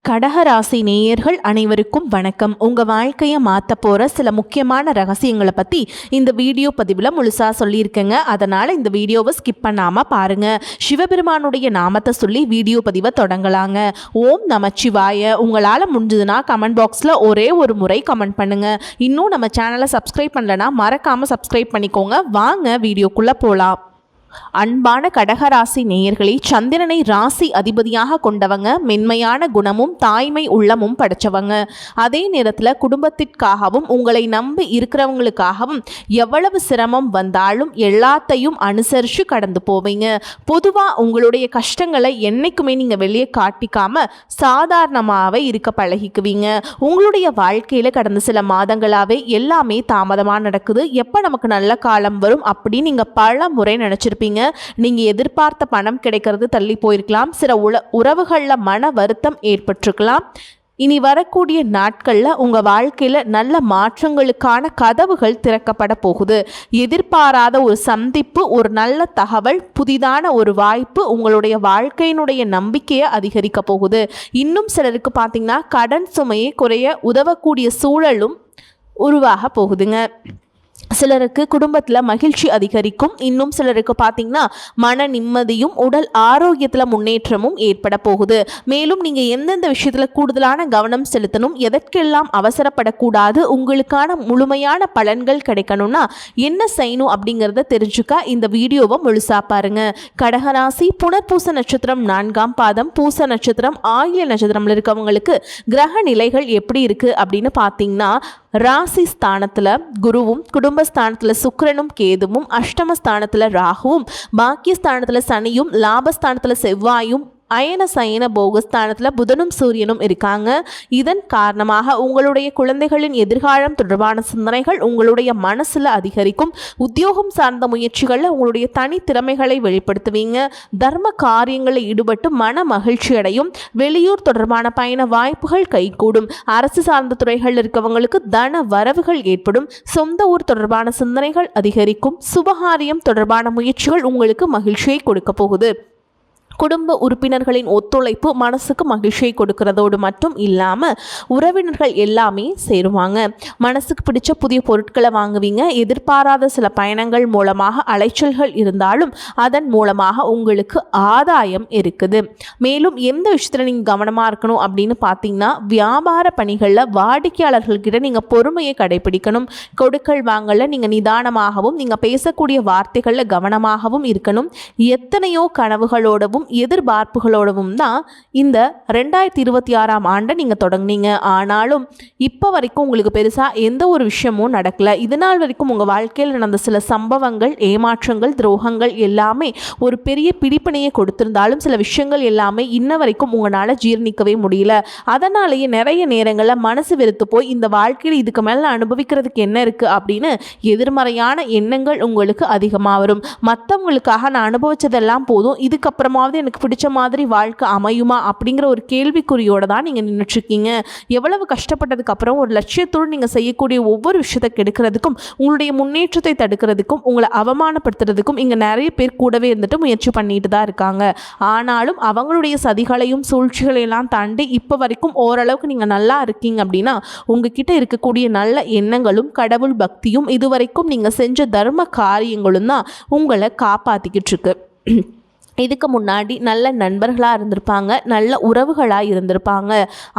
கடகராசி நேயர்கள் அனைவருக்கும் வணக்கம். உங்கள் வாழ்க்கையை மாற்ற போகிற சில முக்கியமான ரகசியங்களை பற்றி இந்த வீடியோ பதிவில் முழுசாக சொல்லியிருக்கேங்க. அதனால் இந்த வீடியோவை ஸ்கிப் பண்ணாமல் பாருங்கள். சிவபெருமானுடைய நாமத்தை சொல்லி வீடியோ பதிவை தொடங்கலாங்க. ஓம் நமச்சிவாய. உங்களால் முடிஞ்சதுன்னா கமெண்ட் பாக்ஸில் ஒரே ஒரு முறை கமெண்ட் பண்ணுங்கள். இன்னும் நம்ம சேனலை சப்ஸ்கிரைப் பண்ணலைன்னா மறக்காமல் சப்ஸ்கிரைப் பண்ணிக்கோங்க. வாங்க வீடியோக்குள்ளே போகலாம். அன்பான கடகராசி நேயர்களே, சந்திரனை ராசி அதிபதியாக கொண்டவங்க, மென்மையான குணமும் தாய்மை உள்ளமும் படைச்சவங்க. அதே நேரத்தில் குடும்பத்திற்காகவும் உங்களை நம்பி இருக்கிறவங்களுக்காகவும் எவ்வளவு சிரமம் வந்தாலும் எல்லாத்தையும் அனுசரித்து கடந்து போவீங்க. பொதுவாக உங்களுடைய கஷ்டங்களை என்றைக்குமே நீங்கள் வெளியே காட்டிக்காம சாதாரணமாகவே இருக்க பழகிக்குவீங்க. உங்களுடைய வாழ்க்கையில் கடந்த சில மாதங்களாகவே எல்லாமே தாமதமாக நடக்குது. எப்போ நமக்கு நல்ல காலம் வரும் அப்படின்னு நீங்கள் பல முறை நினச்சிருப்பீங்க. நீங்க எதிர்பார்த்த பணம் கிடைக்கிறது தள்ளி போயிருக்கலாம். சில உறவுகளில் மன வருத்தம் ஏற்பட்டிருக்கலாம். இனி வரக்கூடிய நாட்களில் உங்கள் வாழ்க்கையில் நல்ல மாற்றங்களுக்கான கதவுகள் திறக்கப்பட போகுது. எதிர்பாராத ஒரு சந்திப்பு, ஒரு நல்ல தகவல், புதிதான ஒரு வாய்ப்பு உங்களுடைய வாழ்க்கையினுடைய நம்பிக்கையை அதிகரிக்க போகுது. இன்னும் சிலருக்கு பார்த்தீங்கன்னா கடன் சுமையை குறைய உதவக்கூடிய சூழலும் உருவாக போகுதுங்க. சிலருக்கு குடும்பத்தில் மகிழ்ச்சி அதிகரிக்கும். இன்னும் சிலருக்கு பார்த்தீங்கன்னா மன நிம்மதியும் உடல் ஆரோக்கியத்தில் முன்னேற்றமும் ஏற்பட போகுது. மேலும் நீங்கள் எந்தெந்த விஷயத்தில் கூடுதலான கவனம் செலுத்தணும், எதற்கெல்லாம் அவசரப்படக்கூடாது, உங்களுக்கான முழுமையான பலன்கள் கிடைக்கணும்னா என்ன செய்யணும் அப்படிங்கிறத தெரிஞ்சுக்க இந்த வீடியோவை முழுசா பாருங்க. கடகராசி புனர்பூச நட்சத்திரம் 4ஆம் பாதம், பூச நட்சத்திரம், ஆயில்ய நட்சத்திரம்ல இருக்கவங்களுக்கு கிரக நிலைகள் எப்படி இருக்கு அப்படின்னு பார்த்தீங்கன்னா, ராசி ஸ்தானத்தில் குருவும், குடும்பஸ்தானத்தில் சுக்கிரனும் கேதுவும், அஷ்டமஸ்தானத்தில் ராகுவும், பாக்கியஸ்தானத்தில் சனியும், லாபஸ்தானத்தில் செவ்வாயும், அயன சயன போகஸ்தானத்தில் புதனும் சூரியனும் இருக்காங்க. இதன் காரணமாக உங்களுடைய குழந்தைகளின் எதிர்காலம் தொடர்பான சிந்தனைகள் உங்களுடைய மனசில் அதிகரிக்கும். உத்தியோகம் சார்ந்த முயற்சிகளில் உங்களுடைய தனித்திறமைகளை வெளிப்படுத்துவீங்க. தர்ம காரியங்களில் ஈடுபட்டு மன மகிழ்ச்சி அடையும். வெளியூர் தொடர்பான பயண வாய்ப்புகள் கைகூடும். அரசு சார்ந்த துறைகளில் இருக்கவங்களுக்கு தன வரவுகள் ஏற்படும். சொந்த ஊர் தொடர்பான சிந்தனைகள் அதிகரிக்கும். சுபகாரியம் தொடர்பான முயற்சிகள் உங்களுக்கு மகிழ்ச்சியை கொடுக்க போகுது. குடும்ப உறுப்பினர்களின் ஒத்துழைப்பு மனசுக்கு மகிழ்ச்சியை கொடுக்கறதோடு மட்டும் இல்லாமல் உறவினர்கள் எல்லாமே சேருவாங்க. மனசுக்கு பிடிச்ச புதிய பொருட்களை வாங்குவீங்க. எதிர்பாராத சில பயணங்கள் மூலமாக அலைச்சல்கள் இருந்தாலும் அதன் மூலமாக உங்களுக்கு ஆதாயம் இருக்குது. மேலும் எந்த விஷயத்தில் நீங்கள் கவனமாக இருக்கணும் அப்படின்னு பார்த்தீங்கன்னா, வியாபார பணிகளில் வாடிக்கையாளர்கள்கிட்ட நீங்கள் பொறுமையை கடைபிடிக்கணும். கொடுக்கல் வாங்கல நீங்கள் நிதானமாகவும், நீங்கள் பேசக்கூடிய வார்த்தைகளில் கவனமாகவும் இருக்கணும். எத்தனையோ கனவுகளோடவும் எதிர்பார்ப்புகளோடவும் தான் இந்த 2026ஆம் ஆண்டை நீங்கள் தொடங்குனீங்க. ஆனாலும் இப்போ வரைக்கும் உங்களுக்கு பெருசாக எந்த ஒரு விஷயமும் நடக்கலை. இதனால் வரைக்கும் உங்கள் வாழ்க்கையில் நடந்த சில சம்பவங்கள், ஏமாற்றங்கள், துரோகங்கள் எல்லாமே ஒரு பெரிய பிடிப்பினையை கொடுத்திருந்தாலும் சில விஷயங்கள் எல்லாமே இன்ன வரைக்கும் உங்களால் ஜீர்ணிக்கவே முடியல. அதனாலேயே நிறைய நேரங்களில் மனசு வெறுத்து போய் இந்த வாழ்க்கையில் இதுக்கு மேலே அனுபவிக்கிறதுக்கு என்ன இருக்குது அப்படின்னு எதிர்மறையான எண்ணங்கள் உங்களுக்கு அதிகமாக வரும். மற்றவங்களுக்காக நான் அனுபவிச்சதெல்லாம் போதும், இதுக்கப்புறமாவது எனக்கு பிடிச்ச மாதிரி வாழ்க்கை அமையுமா அப்படிங்கிற ஒரு கேள்விக்குறியோடு தான் நீங்கள் நின்றுட்டுருக்கீங்க. எவ்வளவு கஷ்டப்பட்டதுக்கு அப்புறம் ஒரு லட்சியத்தோடு நீங்கள் செய்யக்கூடிய ஒவ்வொரு விஷயத்தை கெடுக்கிறதுக்கும், உங்களுடைய முன்னேற்றத்தை தடுக்கிறதுக்கும், உங்களை அவமானப்படுத்துறதுக்கும் இங்கே நிறைய பேர் கூடவே இருந்துட்டு முயற்சி பண்ணிட்டு தான் இருக்காங்க. ஆனாலும் அவங்களுடைய சதிகளையும் சூழ்ச்சிகளையெல்லாம் தாண்டி இப்போ வரைக்கும் ஓரளவுக்கு நீங்கள் நல்லா இருக்கீங்க அப்படின்னா உங்ககிட்ட இருக்கக்கூடிய நல்ல எண்ணங்களும் கடவுள் பக்தியும் இதுவரைக்கும் நீங்கள் செஞ்ச தர்ம காரியங்களும் தான் உங்களை காப்பாற்றிக்கிட்டு இருக்கு. இதுக்கு முன்னாடி நல்ல நண்பர்களாக இருந்திருப்பாங்க, நல்ல உறவுகளாக இருந்திருப்பாங்க.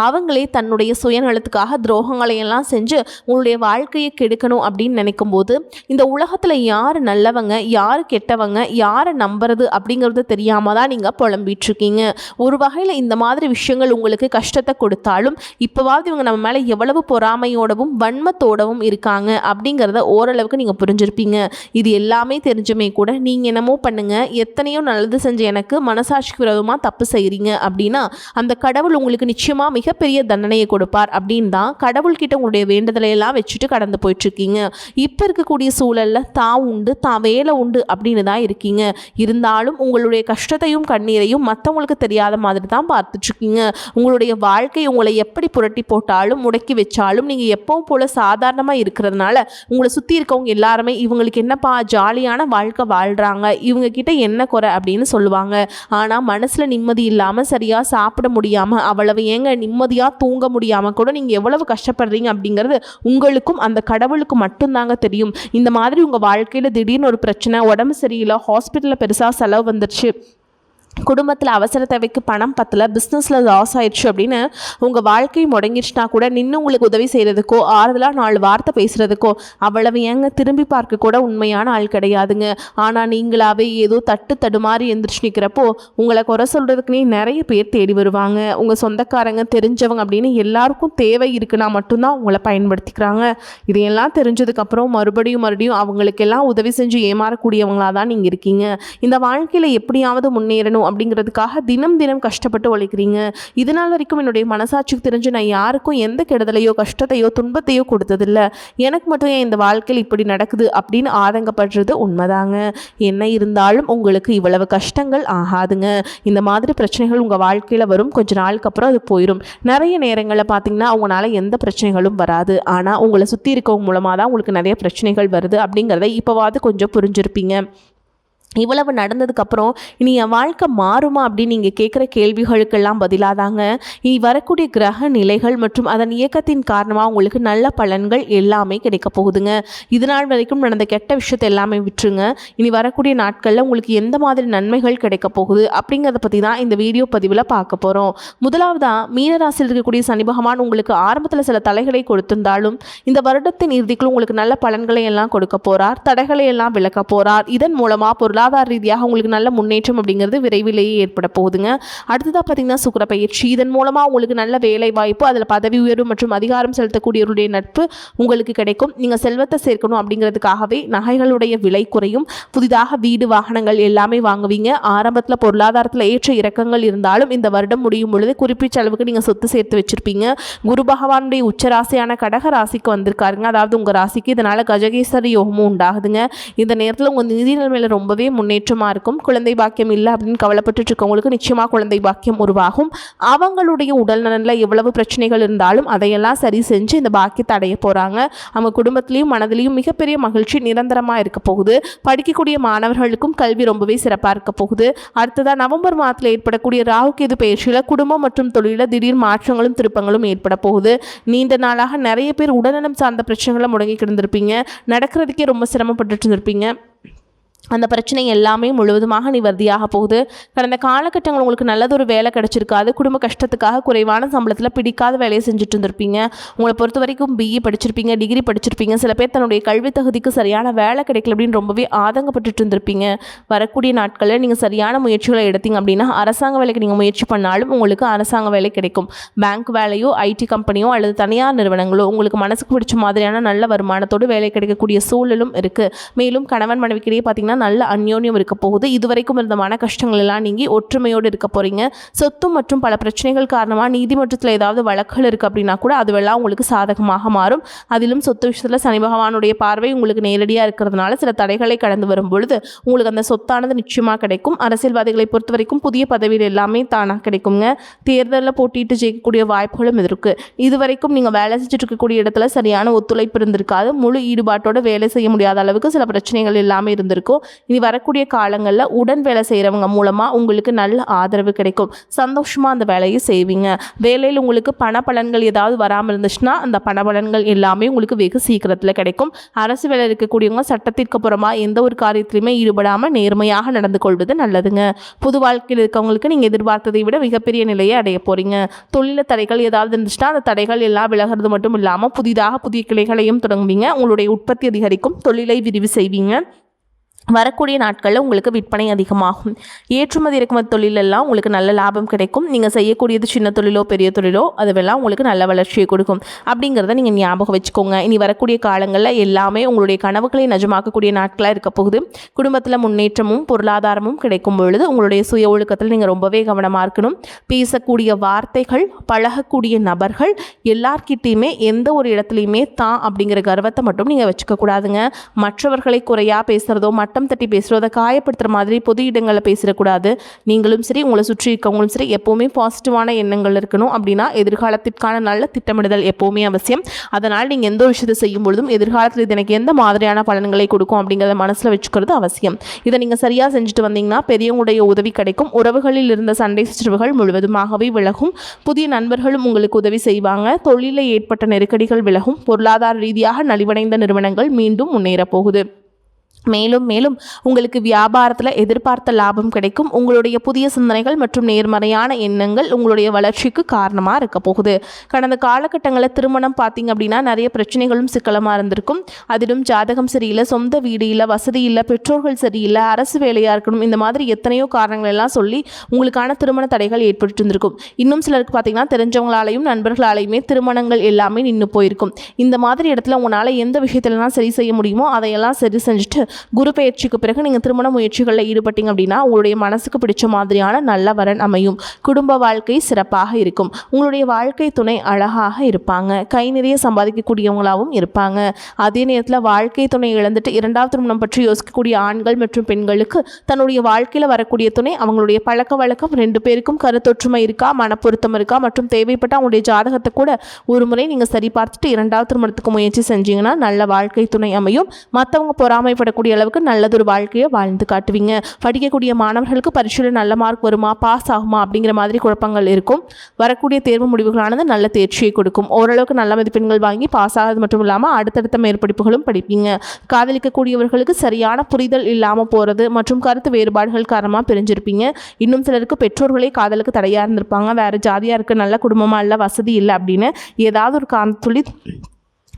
அவங்களே தன்னுடைய சுயநலத்துக்காக துரோகங்களையெல்லாம் செஞ்சு உங்களுடைய வாழ்க்கையை கெடுக்கணும் அப்படின்னு நினைக்கும் போது இந்த உலகத்தில் யார் நல்லவங்க, யார் கெட்டவங்க, யாரை நம்புறது அப்படிங்கிறது தெரியாமல் தான் நீங்கள் புலம்பிகிட்ருக்கீங்க. ஒரு வகையில் இந்த மாதிரி விஷயங்கள் உங்களுக்கு கஷ்டத்தை கொடுத்தாலும் இப்போவாவது இவங்க நம்ம மேலே எவ்வளவு பொறாமையோடவும் வன்மத்தோடவும் இருக்காங்க அப்படிங்கிறத ஓரளவுக்கு நீங்கள் புரிஞ்சிருப்பீங்க. இது எல்லாமே தெரிஞ்சுமே கூட நீங்கள் என்னமோ பண்ணுங்கள், எத்தனையோ நல்லது செஞ்ச எனக்கு மனசாட்சிக்கு விரோதமாக தப்பு செய்கிறீங்க அப்படின்னா அந்த கடவுள் உங்களுக்கு நிச்சயமாக மிகப்பெரிய தண்டனையை கொடுப்பார் அப்படின்னு தான் கடவுள்கிட்ட உங்களுடைய வேண்டுதலையெல்லாம் வச்சுட்டு கடந்து போயிட்டுருக்கீங்க. இப்போ இருக்கக்கூடிய சூழலில் தான் உண்டு, தான் வேலை உண்டு அப்படின்னு தான் இருக்கீங்க. இருந்தாலும் உங்களுடைய கஷ்டத்தையும் கண்ணீரையும் மற்றவங்களுக்கு தெரியாத மாதிரி தான் பார்த்துட்ருக்கீங்க. உங்களுடைய வாழ்க்கை உங்களை எப்படி புரட்டி போட்டாலும் முடக்கி வச்சாலும் நீங்கள் எப்பவும் போல் சாதாரணமாக இருக்கிறதுனால உங்களை சுற்றி இருக்கவங்க எல்லாருமே இவங்களுக்கு என்னப்பா ஜாலியான வாழ்க்கை வாழ்கிறாங்க, இவங்க கிட்ட என்ன குறை அப்படின்னு சொல்லுவாங்க. ஆனால் மனசில் நிம்மதி இல்லாமல் சரியாக சாப்பிட முடியாமல் அவ்வளவு ஏங்க நிம்மதியாக தூங்க முடியாமல் கூட நீங்கள் எவ்வளவு கஷ்டப்படுறீங்க அப்படிங்கிறது உங்களுக்கும் அந்த கடவுளுக்கு மட்டும்தாங்க தெரியும். இந்த மாதிரி உங்கள் வாழ்க்கையில் திடீர்னு ஒரு பிரச்சனை, உடம்பு சரியில்லை, ஹாஸ்பிட்டலில் பெருசாக செலவு வந்துருச்சு, குடும்பத்தில் அவசர தேவைக்கு பணம் பத்தல, பிஸ்னஸில் லாஸ் ஆயிடுச்சு அப்படின்னு உங்கள் வாழ்க்கை முடங்கிடுச்சுனா கூட நின்று உங்களுக்கு உதவி செய்கிறதுக்கோ ஆறுதலாக 4 வார்த்தை பேசுகிறதுக்கோ அவ்வளவு ஏங்க திரும்பி பார்க்க கூட உண்மையான ஆள் கிடையாதுங்க. ஆனால் நீங்களாவே ஏதோ தடுமாறி எந்திரிச்சு நிற்கிறப்போ உங்களை குறை சொல்கிறதுக்குனே நிறைய பேர் தேடி வருவாங்க. உங்கள் சொந்தக்காரங்க, தெரிஞ்சவங்க அப்படின்னு எல்லாருக்கும் தேவை இருக்குன்னா மட்டும்தான் உங்களை பயன்படுத்திக்கிறாங்க. இதையெல்லாம் தெரிஞ்சதுக்கப்புறம் மறுபடியும் அவங்களுக்கெல்லாம் உதவி செஞ்சு ஏமாறக்கூடியவங்களாக தான் நீங்கள் இருக்கீங்க. இந்த வாழ்க்கையில் எப்படியாவது முன்னேறணும் அப்படிங்கிறதுக்காக தினம் கஷ்டப்பட்டு உழைக்கிறீங்க. இதனால் வரைக்கும் என்னுடைய மனசாட்சிக்கு தெரிஞ்சு நான் யாருக்கும் எந்த கெடுதலையோ கஷ்டத்தையோ துன்பத்தையோ கொடுத்ததில்லை, எனக்கு மட்டும் ஏன் இந்த வாழ்க்கையில் இப்படி நடக்குது அப்படின்னு ஆதங்கப்படுறது உண்மைதாங்க. என்ன இருந்தாலும் உங்களுக்கு இவ்வளவு கஷ்டங்கள் ஆகாதுங்க. இந்த மாதிரி பிரச்சனைகள் உங்கள் வாழ்க்கையில் வரும், கொஞ்ச நாளுக்கு அப்புறம் அது போயிடும். நிறைய நேரங்களில் பார்த்தீங்கன்னா அவங்களால எந்த பிரச்சனைகளும் வராது, ஆனால் உங்களை சுற்றி இருக்கவங்க மூலமாக தான் உங்களுக்கு நிறைய பிரச்சனைகள் வருது அப்படிங்கிறத இப்போவாது கொஞ்சம் புரிஞ்சிருப்பீங்க. இவ்வளவு நடந்ததுக்கப்புறம் இனி என் வாழ்க்கை மாறுமா அப்படின்னு நீங்கள் கேட்குற கேள்விகளுக்கெல்லாம் பதிலாதாங்க இனி வரக்கூடிய கிரக நிலைகள் மற்றும் அதன் இயக்கத்தின் காரணமாக உங்களுக்கு நல்ல பலன்கள் எல்லாமே கிடைக்க போகுதுங்க. இது நாள் வரைக்கும் நடந்த கெட்ட விஷயத்தை எல்லாமே விட்டுருங்க. இனி வரக்கூடிய நாட்களில் உங்களுக்கு எந்த மாதிரி நன்மைகள் கிடைக்க போகுது அப்படிங்கிறத பற்றி தான் இந்த வீடியோ பதிவில் பார்க்க போகிறோம். முதலாவதாக மீனராசியில் இருக்கக்கூடிய சனி பகவான் உங்களுக்கு ஆரம்பத்தில் சில தடைகளை கொடுத்திருந்தாலும் இந்த வருடத்தின் இறுதிக்குள் உங்களுக்கு நல்ல பலன்களை எல்லாம் கொடுக்க போகிறார், தடைகளை எல்லாம் விளக்க போகிறார். இதன் மூலமாக பொருளாதார ரீதியாக உங்களுக்கு நல்ல முன்னேற்றம் அப்படிங்கிறது விரைவிலேயே ஏற்பட போகுதுங்க. அடுத்ததாக பார்த்தீங்கன்னா சுக்கிர பயிற்சி, இதன் மூலமாக உங்களுக்கு நல்ல வேலை வாய்ப்பு, அதில் பதவி உயர்வு மற்றும் அதிகாரம் செலுத்தக்கூடியவருடைய நட்பு உங்களுக்கு கிடைக்கும். நீங்கள் செல்வத்தை சேர்க்கணும் அப்படிங்கிறதுக்காகவே நகைகளுடைய விலை குறையும், புதிதாக வீடு வாகனங்கள் எல்லாமே வாங்குவீங்க. ஆரம்பத்தில் பொருளாதாரத்தில் ஏற்ற இறக்கங்கள் இருந்தாலும் இந்த வருடம் முடியும் பொழுது குறிப்பிட்ட அளவுக்கு நீங்கள் சொத்து சேர்த்து வச்சிருப்பீங்க. குரு பகவானுடைய உச்சராசியான கடக ராசிக்கு வந்திருக்காருங்க, அதாவது உங்கள் ராசிக்கு. இதனால் கஜகேசரி யோகமும் உண்டாகுதுங்க. இந்த நேரத்தில் உங்கள் நிதி நிலைமையில் ரொம்பவே முன்னேற்றமாக இருக்கும். குழந்தை பாக்கியம் இல்லை அப்படின்னு கவலைப்பட்டு இருக்கவங்களுக்கு நிச்சயமாக குழந்தை பாக்கியம் உருவாகும். அவங்களுடைய உடல் நலனில் எவ்வளவு பிரச்சனைகள் இருந்தாலும் அதையெல்லாம் சரி செஞ்சு இந்த பாக்கியத்தை அடைய போகிறாங்க. அவங்க குடும்பத்திலையும் மனதிலையும் மிகப்பெரிய மகிழ்ச்சி நிரந்தரமாக இருக்க போகுது. படிக்கக்கூடிய மாணவர்களுக்கும் கல்வி ரொம்பவே சிறப்பாக இருக்க போகுது. அடுத்ததாக நவம்பர் மாதத்தில் ஏற்படக்கூடிய ராகு கேது பயிற்சியில் குடும்பம் மற்றும் தொழிலில் திடீர் மாற்றங்களும் திருப்பங்களும் ஏற்பட போகுது. நீண்ட நாளாக நிறைய பேர் உடல்நலம் சார்ந்த பிரச்சனைகளை முடங்கி கிடந்திருப்பீங்க, நடக்கிறதுக்கே ரொம்ப சிரமப்பட்டு இருந்திருப்பீங்க. அந்த பிரச்சனை எல்லாமே முழுவதுமாக நிவர்த்தியாக போகுது. கடந்த காலகட்டங்கள் உங்களுக்கு நல்லதொரு வேலை கிடச்சிருக்காது, குடும்ப கஷ்டத்துக்காக குறைவான சம்பளத்தில் பிடிக்காத வேலையை செஞ்சுட்டு இருந்திருப்பீங்க. உங்களை பொறுத்த வரைக்கும் பிஇ படிச்சிருப்பீங்க, டிகிரி படிச்சிருப்பீங்க. சில பேர் தன்னுடைய கல்வி தகுதிக்கு சரியான வேலை கிடைக்கல அப்படின்னு ரொம்பவே ஆதங்கப்பட்டு இருந்திருப்பீங்க. வரக்கூடிய நாட்களில் நீங்கள் சரியான முயற்சிகளை எடுத்தீங்க அப்படின்னா அரசாங்க வேலைக்கு நீங்கள் முயற்சி பண்ணாலும் உங்களுக்கு அரசாங்க வேலை கிடைக்கும். பேங்க் வேலையோ, ஐடி கம்பெனியோ அல்லது தனியார் நிறுவனங்களோ உங்களுக்கு மனசுக்கு பிடிச்ச மாதிரியான நல்ல வருமானத்தோடு வேலை கிடைக்கக்கூடிய சூழலும் இருக்குது. மேலும் கணவன் மனைவிக்கிடையே பார்த்தீங்கன்னா நல்ல அந்யோன்யம் இருக்க போகுது. இதுவரைக்கும் இருந்த மன கஷ்டங்கள் எல்லாம் நீங்கி ஒற்றுமையோடு இருக்க போறீங்க. சொத்து மற்றும் பல பிரச்சனைகள் காரணமாக நீதிமன்றத்தில் ஏதாவது வழக்குகள் இருக்குது அப்படின்னா கூட அதுவெல்லாம் உங்களுக்கு சாதகமாக மாறும். அதிலும் சொத்து விஷயத்தில் சனி பகவானுடைய பார்வை உங்களுக்கு நேரடியாக இருக்கிறதுனால சில தடைகளை கடந்து வரும் பொழுது உங்களுக்கு அந்த சொத்தானது நிச்சயமாக கிடைக்கும். அரசியல்வாதிகளை பொறுத்த வரைக்கும் புதிய பதவியில் எல்லாமே தானாக கிடைக்குங்க. தேர்தலில் போட்டிட்டு ஜெயிக்கக்கூடிய வாய்ப்புகளும் இருக்கு. இதுவரைக்கும் நீங்கள் வேலை செஞ்சுட்டு இருக்கக்கூடிய இடத்துல சரியான ஒத்துழைப்பு இருந்திருக்காது. முழு ஈடுபாட்டோட வேலை செய்ய முடியாத அளவுக்கு சில பிரச்சனைகள் எல்லாமே இருந்திருக்கும். இனி வரக்கூடிய காலங்களில் உடன் வேலை செய்கிறவங்க மூலமாக உங்களுக்கு நல்ல ஆதரவு கிடைக்கும். சந்தோஷமாக அந்த வேலையை செய்வீங்க. வேலையில் உங்களுக்கு பண பலன்கள் ஏதாவது வராமல் இருந்துச்சுன்னா அந்த பண பலன்கள் எல்லாமே உங்களுக்கு வெகு சீக்கிரத்தில் கிடைக்கும். அரசு வேலை இருக்கக்கூடியவங்க சட்டத்திற்கு புறமாக எந்த ஒரு காரியத்திலையுமே ஈடுபடாமல் நேர்மையாக நடந்து கொள்வது நல்லதுங்க. பொது வாழ்க்கையில் இருக்கவங்களுக்கு நீங்கள் எதிர்பார்த்ததை விட மிகப்பெரிய நிலையை அடைய போகிறீங்க. தொழில தடைகள் ஏதாவது இருந்துச்சுன்னா அந்த தடைகள் எல்லாம் விலகிறது மட்டும் இல்லாமல் புதிய கிளைகளையும் தொடங்குவீங்க. உங்களுடைய உற்பத்தி அதிகரிக்கும், தொழிலை விரிவு செய்வீங்க. வரக்கூடிய நாட்களில் உங்களுக்கு விற்பனை அதிகமாகும். ஏற்றுமதி இறக்குமதி தொழிலெல்லாம் உங்களுக்கு நல்ல லாபம் கிடைக்கும். நீங்கள் செய்யக்கூடியது சின்ன தொழிலோ பெரிய தொழிலோ அதுவெல்லாம் உங்களுக்கு நல்ல வளர்ச்சியை கொடுக்கும் அப்படிங்கிறத நீங்கள் ஞாபகம் வச்சுக்கோங்க. இனி வரக்கூடிய காலங்களில் எல்லாமே உங்களுடைய கனவுகளை நிஜமாக்கக்கூடிய நாட்களாக இருக்க போகுது. குடும்பத்தில் முன்னேற்றமும் பொருளாதாரமும் கிடைக்கும் பொழுது உங்களுடைய சுய ஒழுக்கத்தில் நீங்கள் ரொம்பவே கவனமாக இருக்கணும். பேசக்கூடிய வார்த்தைகள், பழகக்கூடிய நபர்கள் எல்லார்கிட்டையுமே எந்த ஒரு இடத்துலையுமே தான் அப்படிங்கிற கர்வத்தை மட்டும் நீங்கள் வச்சுக்க கூடாதுங்க. மற்றவர்களை குறையாக பேசுகிறதோ மற்ற மட்டம் தட்டி பேசுகிறோம், அதை காயப்படுத்துகிற மாதிரி பொது இடங்களில் பேசிடக்கூடாது. நீங்களும் சரி, உங்களை சுற்றி இருக்கவங்களும் சரி, எப்போவுமே பாசிட்டிவான எண்ணங்கள் இருக்கணும். அப்படின்னா எதிர்காலத்திற்கான நல்ல திட்டமிடுதல் எப்போவுமே அவசியம். அதனால் நீங்கள் எந்த ஒரு விஷயத்தை செய்யும் பொழுதும் எதிர்காலத்தில் இது எனக்கு எந்த மாதிரியான பலன்களை கொடுக்கும் அப்படிங்கிறத மனசில் வச்சுக்கிறது அவசியம். இதை நீங்கள் சரியாக செஞ்சுட்டு வந்தீங்கன்னா பெரியவங்களுடைய உதவி கிடைக்கும். உறவுகளில் இருந்த சண்டை சச்சரவுகள் முழுவதுமாகவே விலகும். புதிய நண்பர்களும் உங்களுக்கு உதவி செய்வாங்க. தொழிலில் ஏற்பட்ட நெருக்கடிகள் விலகும். பொருளாதார ரீதியாக நலிவடைந்த நிறுவனங்கள் மீண்டும் முன்னேறப் போகுது. மேலும் மேலும் உங்களுக்கு வியாபாரத்தில் எதிர்பார்த்த லாபம் கிடைக்கும். உங்களுடைய புதிய சிந்தனைகள் மற்றும் நேர்மறையான எண்ணங்கள் உங்களுடைய வளர்ச்சிக்கு காரணமாக இருக்க போகுது. கடந்த காலகட்டங்களில் திருமணம் பார்த்தீங்க அப்படின்னா நிறைய பிரச்சனைகளும் சிக்கலமாக இருந்திருக்கும். அதிலும் ஜாதகம் சரியில்லை, சொந்த வீடு இல்லை, வசதி இல்லை, பெற்றோர்கள் சரியில்லை, அரசு வேலையாக இருக்கணும், இந்த மாதிரி எத்தனையோ காரணங்கள் எல்லாம் சொல்லி உங்களுக்கான திருமண தடைகள் ஏற்பட்டு இருந்திருக்கும். இன்னும் சிலருக்கு பார்த்தீங்கன்னா தெரிஞ்சவங்களாலையும் நண்பர்களாலையுமே திருமணங்கள் எல்லாமே நின்று போயிருக்கும். இந்த மாதிரி இடத்துல உங்களால் எந்த விஷயத்துலலாம் சரி செய்ய முடியுமோ அதையெல்லாம் சரி செஞ்சுட்டு குரு பயிற்சிக்கு பிறகு நீங்கள் திருமண முயற்சிகளில் ஈடுபட்டீங்க அப்படின்னா உங்களுடைய மனசுக்கு பிடிச்ச மாதிரியான நல்ல வரன் அமையும். குடும்ப வாழ்க்கை சிறப்பாக இருக்கும். உங்களுடைய வாழ்க்கை துணை அழகாக இருப்பாங்க. கை நிறைய சம்பாதிக்கக்கூடியவங்களாகவும் இருப்பாங்க. அதே நேரத்தில் வாழ்க்கை துணை இழந்துட்டு இரண்டாவது திருமணம் பற்றி யோசிக்கக்கூடிய ஆண்கள் மற்றும் பெண்களுக்கு தன்னுடைய வாழ்க்கையில் வரக்கூடிய துணை அவங்களுடைய பழக்க வழக்கம் 2 பேருக்கும் கருத்தொற்றுமை இருக்கா, மனப்பொருத்தம் இருக்கா மற்றும் தேவைப்பட்ட அவங்களுடைய ஜாதகத்தை கூட ஒரு முறை நீங்கள் சரி பார்த்துட்டு இரண்டாவது திருமணத்துக்கு முயற்சி செஞ்சீங்கன்னா நல்ல வாழ்க்கை துணை அமையும். மற்றவங்க பொறாமைப்படக்கூடிய அளவுக்கு நல்லதொரு வாழ்க்கையை வாழ்ந்து காட்டுவீங்க. படிக்கக்கூடிய மாணவர்களுக்கு பரீட்சையில் நல்ல மார்க் வருமா, பாஸ் ஆகுமா அப்படிங்கிற மாதிரி குழப்பங்கள் இருக்கும். வரக்கூடிய தேர்வு முடிவுகளானது நல்ல தேர்ச்சியை கொடுக்கும். ஓரளவுக்கு நல்ல மதிப்பெண்கள் வாங்கி பாஸ் ஆகிறது மட்டும் இல்லாமல் அடுத்தடுத்த மேற்படிப்புகளும் படிப்பீங்க. காதலிக்கக்கூடியவர்களுக்கு சரியான புரிதல் இல்லாமல் போகிறது மற்றும் கருத்து வேறுபாடுகள் காரணமாக பிரிஞ்சிருப்பீங்க. இன்னும் சிலருக்கு பெற்றோர்களே காதலுக்கு தடையாக இருந்திருப்பாங்க. வேறு ஜாதியாக இருக்க, நல்ல குடும்பமாக இல்லை, வசதி இல்லை அப்படின்னு ஏதாவது ஒரு காரணத்துள்ளி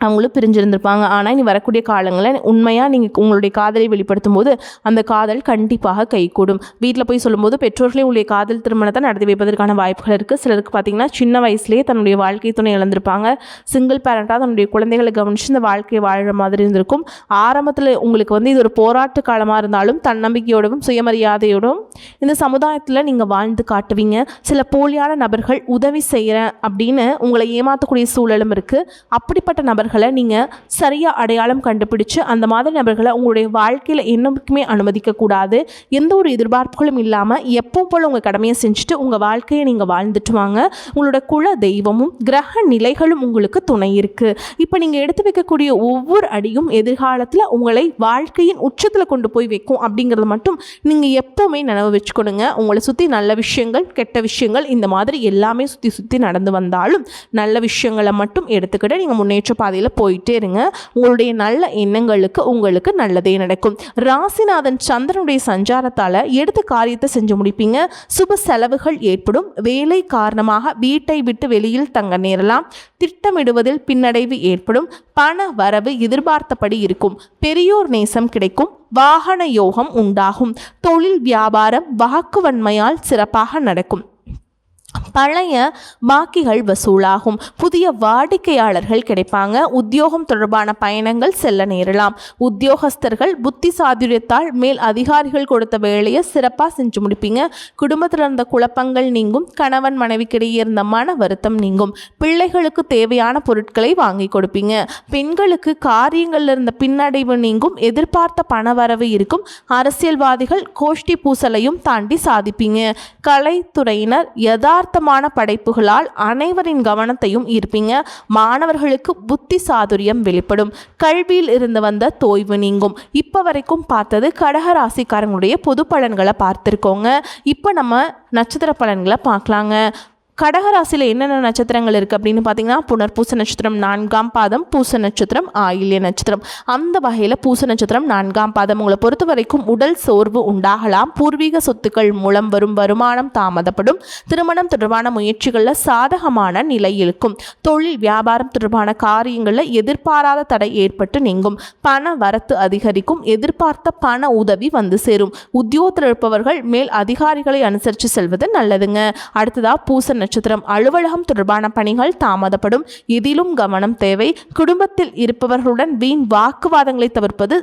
அவங்களும் பிரிஞ்சிருந்திருப்பாங்க. ஆனால் இனி வரக்கூடிய காலங்களில் உண்மையாக நீங்கள் உங்களுடைய காதலை வெளிப்படுத்தும் போது அந்த காதல் கண்டிப்பாக கைகூடும். வீட்டில் போய் சொல்லும்போது பெற்றோர்களே உங்களுடைய காதல் திருமணத்தை நடத்தி வைப்பதற்கான வாய்ப்புகள் இருக்குது. சிலருக்கு பார்த்திங்கன்னா சின்ன வயசுலேயே தன்னுடைய வாழ்க்கை துணை இழந்திருப்பாங்க. சிங்கிள் பேரண்ட்டாக தன்னுடைய குழந்தைகளை கவனித்து இந்த வாழ்க்கையை வாழ்கிற மாதிரி இருந்திருக்கும். ஆரம்பத்தில் உங்களுக்கு இது ஒரு போராட்ட காலமாக இருந்தாலும் தன்னம்பிக்கையோடும் சுயமரியாதையோடும் இந்த சமுதாயத்தில் நீங்கள் வாழ்ந்து காட்டுவீங்க. சில போலியான நபர்கள் உதவி செய்கிறேன் அப்படின்னு உங்களை ஏமாற்றக்கூடிய சூழலும் இருக்குது. அப்படிப்பட்ட நபர்கள் நீங்கள் சரியாக அடையாளம் கண்டுபிடிச்சு அந்த மாதிரி நபர்களை உங்களுடைய வாழ்க்கையில் என்னைக்குமே அனுமதிக்கக்கூடாது. எந்த ஒரு எதிர்பார்ப்புகளும் இல்லாமல் எப்போ போல் உங்கள் கடமையை செஞ்சுட்டு உங்கள் வாழ்க்கையை நீங்கள் வாழ்ந்துட்டு வாங்க. உங்களோட குல தெய்வமும் கிரக நிலைகளும் உங்களுக்கு துணை இருக்குது. இப்போ நீங்கள் எடுத்து வைக்கக்கூடிய ஒவ்வொரு அடியும் எதிர்காலத்தில் உங்களை வாழ்க்கையின் உச்சத்தில் கொண்டு போய் வைக்கும் அப்படிங்கிறது மட்டும் நீங்கள் எப்போவுமே நினைவு வச்சுக்கணுங்க. உங்களை சுற்றி நல்ல விஷயங்கள், கெட்ட விஷயங்கள் இந்த மாதிரி எல்லாமே சுற்றி சுற்றி நடந்து வந்தாலும் நல்ல விஷயங்களை மட்டும் எடுத்துக்கிட்டு நீங்கள் முன்னேற்ற பாதையில் போயிட்டே இருங்க. உங்களுடைய நல்ல எண்ணங்களுக்கு உங்களுக்கு நல்லதே நடக்கும். ராசிநாதன் சந்திரனுடைய சஞ்சாரத்தால் எடுத்த காரியத்தை செஞ்சு முடிப்பீங்க. சுப செலவுகள் ஏற்படும். வேலை காரணமாக வீட்டை விட்டு வெளியில் தங்க நேரலாம். திட்டமிடுவதில் பின்னடைவு ஏற்படும். பண வரவு எதிர்பார்த்தபடி இருக்கும். பெரியோர் நேசம் கிடைக்கும். வாகன யோகம் உண்டாகும். தொழில் வியாபாரம் வாக்குவன்மையால் சிறப்பாக நடக்கும். பழைய பாக்கிகள் வசூலாகும். புதிய வாடிக்கையாளர்கள் கிடைப்பாங்க. உத்தியோகம் தொடர்பான பயணங்கள் செல்ல நேரலாம். உத்தியோகஸ்தர்கள் புத்தி சாதுரியத்தால் மேல் அதிகாரிகள் கொடுத்த வேலையை சிறப்பாக செஞ்சு முடிப்பீங்க. குடும்பத்தில் இருந்த குழப்பங்கள் நீங்கும். கணவன் மனைவிக்கிடையே இருந்த மன வருத்தம் நீங்கும். பிள்ளைகளுக்கு தேவையான பொருட்களை வாங்கி கொடுப்பீங்க. பெண்களுக்கு காரியங்களில் இருந்த பின்னடைவு நீங்கும். எதிர்பார்த்த பணவரவு இருக்கும். அரசியல்வாதிகள் கோஷ்டி பூசலையும் தாண்டி சாதிப்பீங்க. கலைத்துறையினர் யதார்த்தமான படைப்புகளால் அனைவரின் கவனத்தையும் ஈர்ப்பீங்க. மாணவர்களுக்கு புத்தி சாதுரியம் வெளிப்படும். கல்வியில் இருந்து வந்த தோய்வு நீங்கும். இப்போ வரைக்கும் பார்த்தது கடக ராசிக்காரங்களுடைய பொது பலன்களை பார்த்துருக்கோங்க. இப்போ நம்ம நட்சத்திர பலன்களை பார்க்கலாங்க. கடகராசியில் என்னென்ன நட்சத்திரங்கள் இருக்குது அப்படின்னு பார்த்தீங்கன்னா புனர்பூச நட்சத்திரம் 4ஆம் பாதம், பூச நட்சத்திரம், ஆயில்ய நட்சத்திரம். அந்த வகையில் பூச நட்சத்திரம் 4ஆம் பாதம். உங்களை பொறுத்த வரைக்கும் உடல் சோர்வு உண்டாகலாம். பூர்வீக சொத்துக்கள் மூலம் வரும் வருமானம் தாமதப்படும். திருமணம் தொடர்பான முயற்சிகளில் சாதகமான நிலை இருக்கும். தொழில் வியாபாரம் தொடர்பான காரியங்களில் எதிர்பாராத தடை ஏற்பட்டு நீங்கும். பண வரத்து அதிகரிக்கும். எதிர்பார்த்த பண உதவி வந்து சேரும். உத்தியோகத்தில் இருப்பவர்கள் மேல் அதிகாரிகளை அனுசரித்து செல்வது நல்லதுங்க. அடுத்ததாக பூச நட்சத்திரம். அலுவலகம் தொடர்பான பணிகள் தாமதப்படும். இதிலும் கவனம் தேவை. குடும்பத்தில் இருப்பவர்களுடன் வீண் வாக்குவாதங்களை தவிர்ப்பது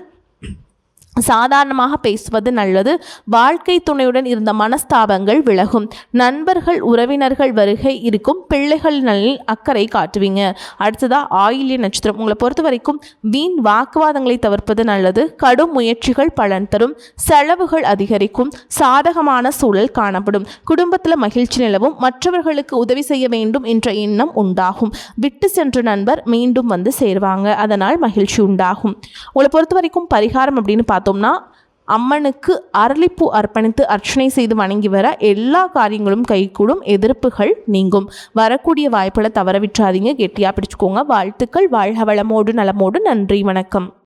சாதாரணமாக பேசுவது நல்லது. வாழ்க்கை துணையுடன் இருந்த மனஸ்தாபங்கள் விலகும். நண்பர்கள் உறவினர்கள் வருகை இருக்கும். பிள்ளைகள் நலனில் அக்கறை காட்டுவீங்க. அடுத்ததா ஆயில்ய நட்சத்திரம். உங்களை பொறுத்த வரைக்கும் வீண் வாக்குவாதங்களை தவிர்ப்பது நல்லது. கடும் முயற்சிகள் பலன் தரும். செலவுகள் அதிகரிக்கும். சாதகமான சூழல் காணப்படும். குடும்பத்தில் மகிழ்ச்சி நிலவும். மற்றவர்களுக்கு உதவி செய்ய வேண்டும் என்ற எண்ணம் உண்டாகும். விட்டு சென்ற நண்பர் மீண்டும் வந்து சேருவாங்க, அதனால் மகிழ்ச்சி உண்டாகும். உங்களை பொறுத்த வரைக்கும் பரிகாரம் அப்படின்னு பார்த்தோம்னா, அம்மனுக்கு அரளிப்பூ அர்ப்பணித்து அர்ச்சனை செய்து வணங்கி வர எல்லா காரியங்களும் கைகூடும். எதிர்ப்புகள் நீங்கும். வரக்கூடிய வாய்ப்புகளை தவற விட்டுறாதீங்க. கெட்டியாக பிடிச்சுக்கோங்க. வாழ்த்துக்கள். வாழ்க வளமோடு நலமோடு. நன்றி, வணக்கம்.